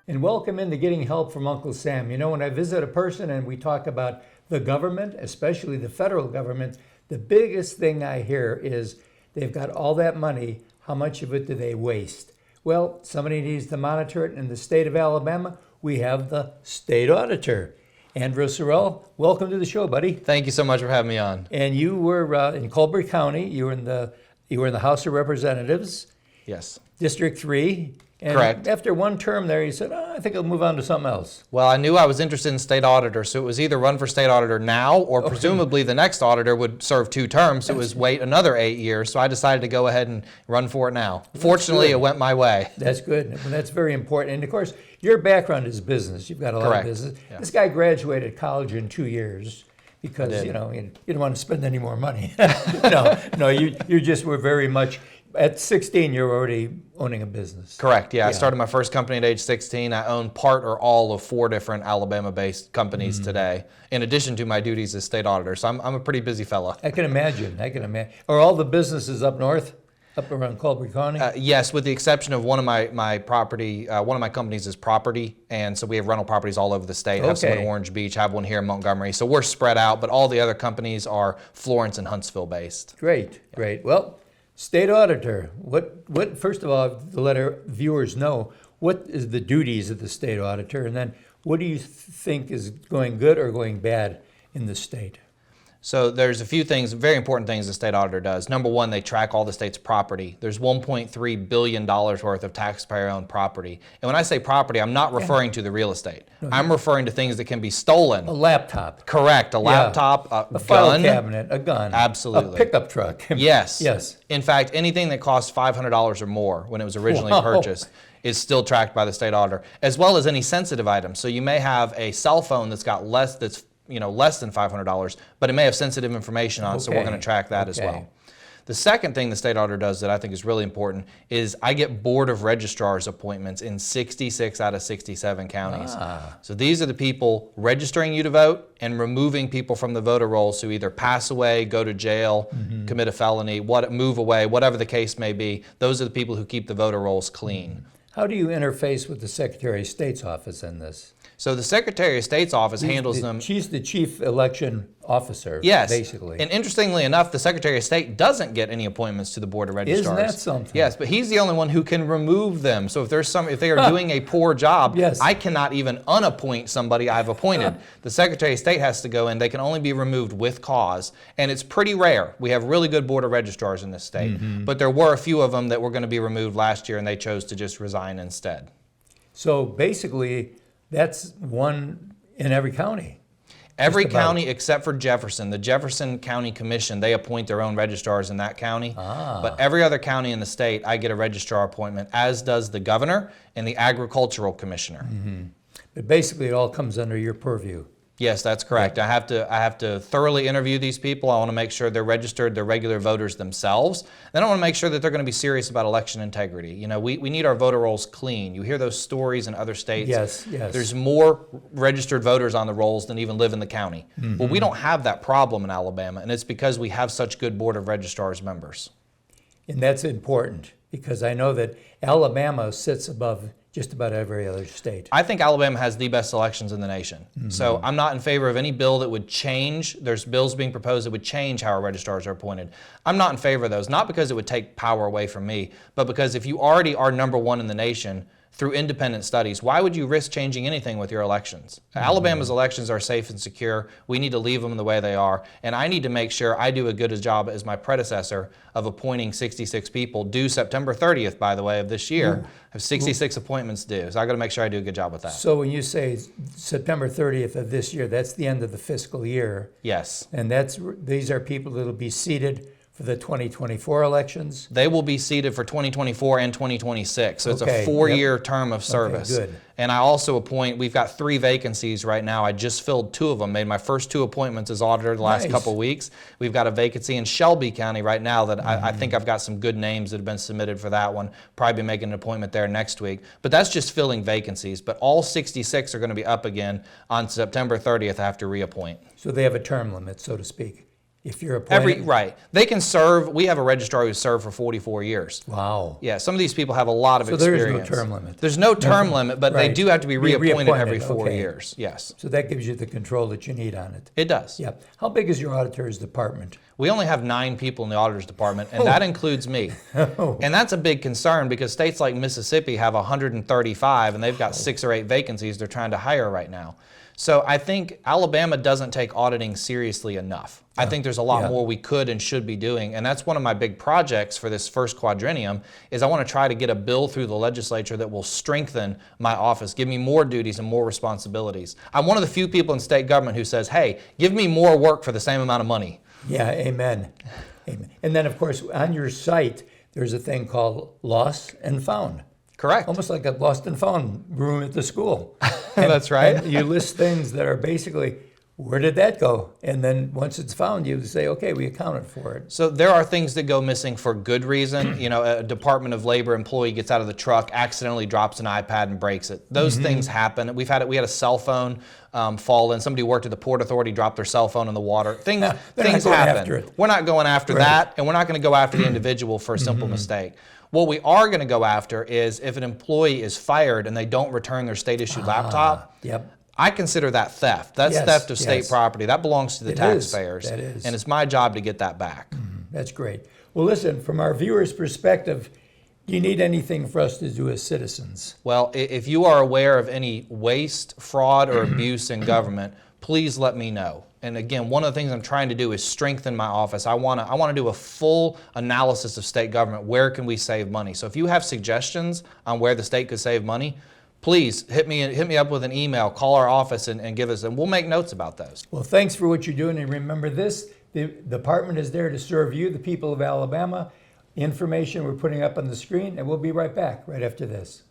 and welcome into Getting Help from Uncle Sam. You know, when I visit a person and we talk about the government, especially the federal government, the biggest thing I hear is they've got all that money, how much of it do they waste? Well, somebody needs to monitor it. In the state of Alabama, we have the State Auditor. Andrew Sorrell, welcome to the show, buddy. Thank you so much for having me on. And you were in Colbert County. You were in the House of Representatives. Yes. District 3. And correct. After one term there, you said, I think I'll move on to something else. Well, I knew I was interested in state auditor, so it was either run for state auditor now or presumably the next auditor would serve 2 terms. So it was wait another 8 years. So I decided to go ahead and run for it now. Fortunately, it went my way. That's good. And that's very important. And of course, your background is business. You've got a lot of business. Yeah. This guy graduated college in 2 years because, you didn't want to spend any more money. No, you just were very much... At 16, you're already owning a business. Correct, yeah. I started my first company at age 16. I own part or all of 4 different Alabama-based companies today, in addition to my duties as state auditor. So I'm a pretty busy fellow. I can imagine. Are all the businesses up north, up around Colbert County? Yes, with the exception of one of my property. One of my companies is property, and so we have rental properties all over the state. I have some in Orange Beach, have one here in Montgomery. So we're spread out, but all the other companies are Florence and Huntsville based. Great. Well, State Auditor, what first of all, to let our viewers know, what is the duties of the State Auditor, and then what do you think is going good or going bad in the state? So there's a few things, very important things the state auditor does. Number one, they track all the state's property. There's $1.3 billion worth of taxpayer-owned property. And when I say property, I'm not referring to the real estate. I'm referring to things that can be stolen. A laptop. Correct. A laptop, a file cabinet, a gun. Absolutely. A pickup truck. Yes. Yes. In fact, anything that cost $500 or more when it was originally purchased is still tracked by the state auditor, as well as any sensitive items. So you may have a cell phone that's got less than $500, but it may have sensitive information on it, so we're going to track that as well. The second thing the state auditor does that I think is really important is I get Board of Registrars appointments in 66 out of 67 counties. So these are the people registering you to vote and removing people from the voter rolls who either pass away, go to jail, commit a felony, move away, whatever the case may be. Those are the people who keep the voter rolls clean. How do you interface with the Secretary of State's office in this? So the Secretary of State's office handles them. She's the chief election officer, basically. And interestingly enough, the Secretary of State doesn't get any appointments to the Board of Registrars. Isn't that something? Yes, but he's the only one who can remove them. So if they are doing a poor job, I cannot even unappoint somebody I've appointed. The Secretary of State has to go in. They can only be removed with cause, and it's pretty rare. We have really good Board of Registrars in this state, but there were a few of them that were going to be removed last year, and they chose to just resign instead. So basically, that's one in every county. Every county except for Jefferson. The Jefferson County Commission, they appoint their own registrars in that county. But every other county in the state, I get a registrar appointment, as does the governor and the agricultural commissioner. But basically, it all comes under your purview. Yes, that's correct. I have to thoroughly interview these people. I want to make sure they're registered, they're regular voters themselves. Then I want to make sure that they're going to be serious about election integrity. You know, we need our voter rolls clean. You hear those stories in other states. Yes. There's more registered voters on the rolls than even live in the county. Well, we don't have that problem in Alabama, and it's because we have such good Board of Registrars members. And that's important, because I know that Alabama sits above just about every other state. I think Alabama has the best elections in the nation. So I'm not in favor of any bill that would change. There's bills being proposed that would change how our registrars are appointed. I'm not in favor of those, not because it would take power away from me, but because if you already are #1 in the nation through independent studies, why would you risk changing anything with your elections? Alabama's elections are safe and secure. We need to leave them the way they are. And I need to make sure I do a good job as my predecessor of appointing 66 people, due September 30th, by the way, of this year. I have 66 appointments due. So I got to make sure I do a good job with that. So when you say September 30th of this year, that's the end of the fiscal year. Yes. And these are people that will be seated for the 2024 elections? They will be seated for 2024 and 2026. So it's a 4-year term of service. Okay, good. And I also we've got 3 vacancies right now. I just filled 2 of them, made my first 2 appointments as auditor the last couple of weeks. We've got a vacancy in Shelby County right now that I think I've got some good names that have been submitted for that one. Probably be making an appointment there next week. But that's just filling vacancies. But all 66 are going to be up again on September 30th. I have to reappoint. So they have a term limit, so to speak. if you're appointed? Right. They can serve. We have a registrar who served for 44 years. Wow. Yeah, some of these people have a lot of So there experience. is no term limit. There's no term limit, but they Right. do have to be reappointed every 4 okay. years. Yes, So that gives you the control that you need on it. it does. Yeah. How big is your auditor's department? We only have 9 people in the auditor's department, and that includes me. And that's a big concern because states like Mississippi have 135, and they've got 6 or 8 vacancies they're trying to hire right now. So I think Alabama doesn't take auditing seriously enough. I think there's a lot more we could and should be doing, and that's one of my big projects for this first quadrennium is I want to try to get a bill through the legislature that will strengthen my office, give me more duties and more responsibilities. I'm one of the few people in state government who says, hey, give me more work for the same amount of money. Yeah, amen. Amen. And then, of course, on your site, there's a thing called Lost and Found. Correct. Almost like a lost and found room at the school. That's right. And you list things that are basically, where did that go? And then once it's found, you say, okay, we accounted for it. So there are things that go missing for good reason. You know, a Department of Labor employee gets out of the truck, accidentally drops an iPad and breaks it. Those things happen. We had a cell phone fall in. Somebody worked at the Port Authority, dropped their cell phone in the water. Things happen. We're not going after that, and we're not going to go after the individual for a simple mistake. What we are going to go after is if an employee is fired and they don't return their state-issued laptop, I consider that theft. That's theft of state property. That belongs to the taxpayers. That is. And it's my job to get that back. That's great. Well, listen, from our viewers' perspective, do you need anything for us to do as citizens? Well, if you are aware of any waste, fraud, or abuse in government, please let me know. And again, one of the things I'm trying to do is strengthen my office. I want to do a full analysis of state government. Where can we save money? So if you have suggestions on where the state could save money, please hit me up with an email, call our office and give us, and we'll make notes about those. Well, thanks for what you're doing. And remember this, the department is there to serve you, the people of Alabama. Information we're putting up on the screen, and we'll be right back right after this.